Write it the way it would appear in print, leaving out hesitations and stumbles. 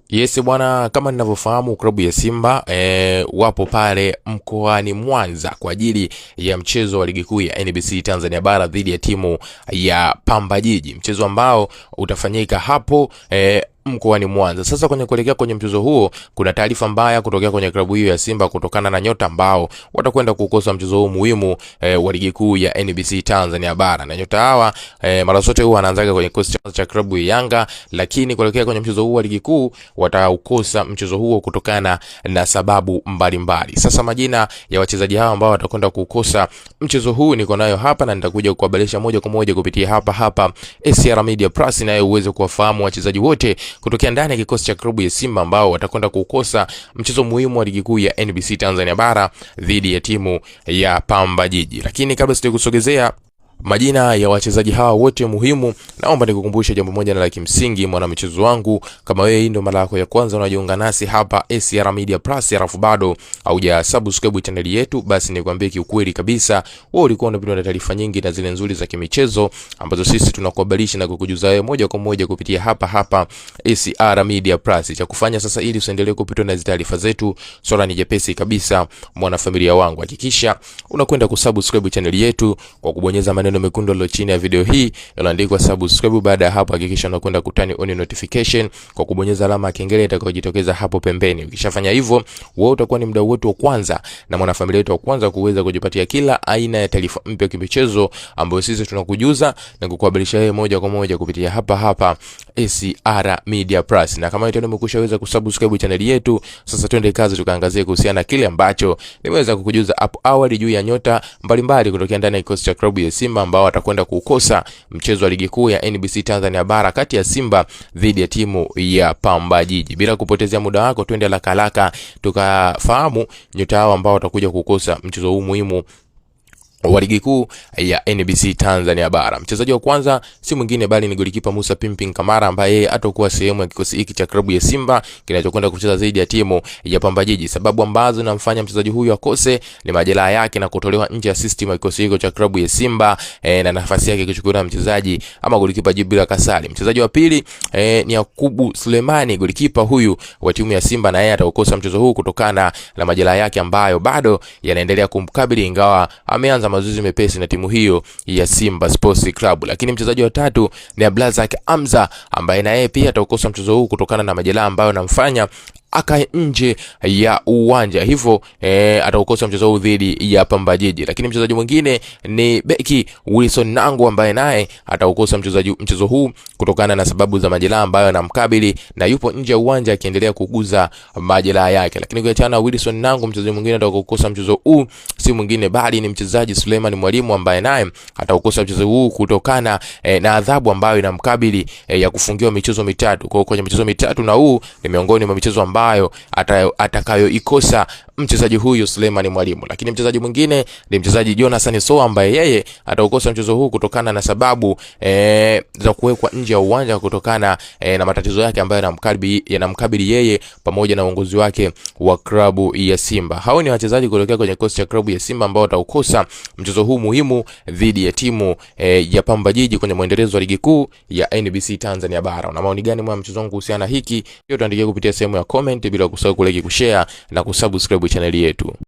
Yes bwana, kama ninavyofahamu klabu ya Simba wapo pale mkoani Mwanza kwa ajili ya mchezo wa ligi kuu ya NBC Tanzania Bara dhidi ya timu ya Pamba Jiji, mchezo ambao utafanyika hapo mkoani Mwanza. Sasa kwenye kuelekea kwenye mchezo huo, kuna taarifa mbaya kutokea kwenye klabu hiyo ya Simba kutokana na nyota ambao watakwenda kukosa mchezo huu muhimu wa ligi kuu ya NBC Tanzania Bara. Na nyota hawa mara zote huwa wanaanzaga kwenye kikosi cha klabu ya Yanga, lakini kuelekea kwenye mchezo huu wa ligi kuu wataukosa mchezo huo kutokana na sababu mbalimbali. Sasa majina ya wachezaji hawa ambao watakwenda kukosa mchezo huu niko nayo hapa, na nitakuja kukuhabarisha moja kwa moja kupitia hapa SR Media Plus, na uweze kuwafahamu wachezaji wote kutokea ndani ya kikosi cha klabu ya Simba ambao watakwenda kukosa mchezo muhimu wa ligi kuu ya NBC Tanzania Bara dhidi ya timu ya Pamba Jiji. Lakini kabla sijakusogezea majina ya wachezaji hawa wote muhimu, naomba nikukumbushe jambo moja na la kimsingi, mwana michezo wangu. Kama wewe ndio mara yako ya kwanza unajiunga nasi hapa SR Media Plus, alafu bado hauja subscribe channel yetu, basi nikwambie kiukweli kabisa, wewe ulikuwa unapitwa na taarifa nyingi na zile nzuri za kimichezo ambazo sisi tunakuhabarisha na kukujuza wewe moja kwa moja kupitia hapa SR Media Plus. Cha kufanya sasa ili usiendelee kupitwa na hizo taarifa zetu, swala ni jepesi kabisa, mwana familia wangu. Hakikisha unakwenda kusubscribe channel yetu kwa kubonyeza maneno mekundu yaliyo chini ya video hii yanaandikwa subscribe. Baada ya hapo, hakikisha unakwenda kutani on notification kwa kubonyeza alama ya kengele itakayojitokeza hapo pembeni. Ukishafanya hivyo, wewe utakuwa ni mdau wetu wa kwanza na mwanafamilia wetu wa kwanza kuweza kujipatia kila aina ya taarifa mpya kimichezo ambayo sisi tunakujuza na kukuhabarisha wewe moja kwa moja kupitia hapa SR Media Plus. Na kama wewe umekushaweza kusubscribe channel yetu, sasa twende kazi tukaangazie kuhusiana na kile ambacho nimeweza kukujuza hapo awali juu ya nyota mbalimbali kutokea ndani ya kikosi cha klabu ya Simba ambao watakwenda kukosa mchezo wa ligi kuu ya NBC Tanzania Bara kati ya Simba dhidi ya timu ya Pamba Jiji. Bila kupotezea muda wako, twende haraka tukafahamu nyota hao ambao watakuja kukosa mchezo huu muhimu wa ligi kuu ya NBC Tanzania Bara. Mchezaji wa kwanza si mwingine bali ni golikipa Musa Pimpin Kamara, ambaye atakuwa sehemu ya kikosi hiki cha klabu ya Simba kinachokwenda kucheza zaidi ya timu ya Pamba Jiji. Sababu ambazo zinamfanya mchezaji huyu akose ni majeraha yake na kutolewa nje ya system ya kikosi hiki cha klabu ya Simba, na nafasi yake kuchukuliwa na mchezaji ama golikipa Jibril Kasali. Mchezaji wa pili ni Yakubu Sulemani, golikipa huyu wa timu ya Simba, na yeye atakosa mchezo huu kutokana na majeraha yake ambayo bado yanaendelea kumkabili, ingawa ameanza mazoezi mepesi na timu hiyo ya Simba Sports Club. Lakini mchezaji wa tatu ni Abdulrazak Hamza, ambaye na yeye pia atakosa mchezo huu kutokana na majeraha ambayo anamfanya akae nje ya uwanja, hivyo atakosa mchezo huu dhidi ya Pamba Jiji. Lakini mchezaji mwingine ni beki Wilson Nangu, ambaye naye atakosa mchezo huu kutokana na sababu za majeraha ambayo anamkabili na yupo nje ya uwanja akiendelea kuguza majeraha yake. Lakini ukiachana Wilson Nangu, mchezaji mwingine atakosa mchezo huu si mwingine bali ni mchezaji Suleiman Mwalimu, ambaye naye atakosa mchezo huu kutokana na adhabu ambayo inamkabili ya kufungiwa michezo mitatu. Kwa kwenye michezo mitatu, na huu ni miongoni mwa michezo ambayo atakayoikosa mchezaji huyu Suleiman Mwalimu. Lakini mchezaji mwingine ni mchezaji Jonathan Soa, ambaye yeye atakosa mchezo huu kutokana na sababu za kuwekwa nje ya uwanja kutokana na matatizo yake ambayo yanamkabili yeye pamoja na uongozi wake wa klabu ya Simba. Hao ni wachezaji kutokea kwenye kikosi cha klabu ya Simba ambao wataukosa mchezo huu muhimu dhidi ya timu ya Pamba Jiji kwenye muendelezo wa ligi kuu ya NBC Tanzania Bara. Una maoni gani mwa mchezo wangu kuhusiana hiki? Hiyo tuandikie kupitia sehemu ya comment, bila kusahau kulike, kushare na kusubscribe channel yetu.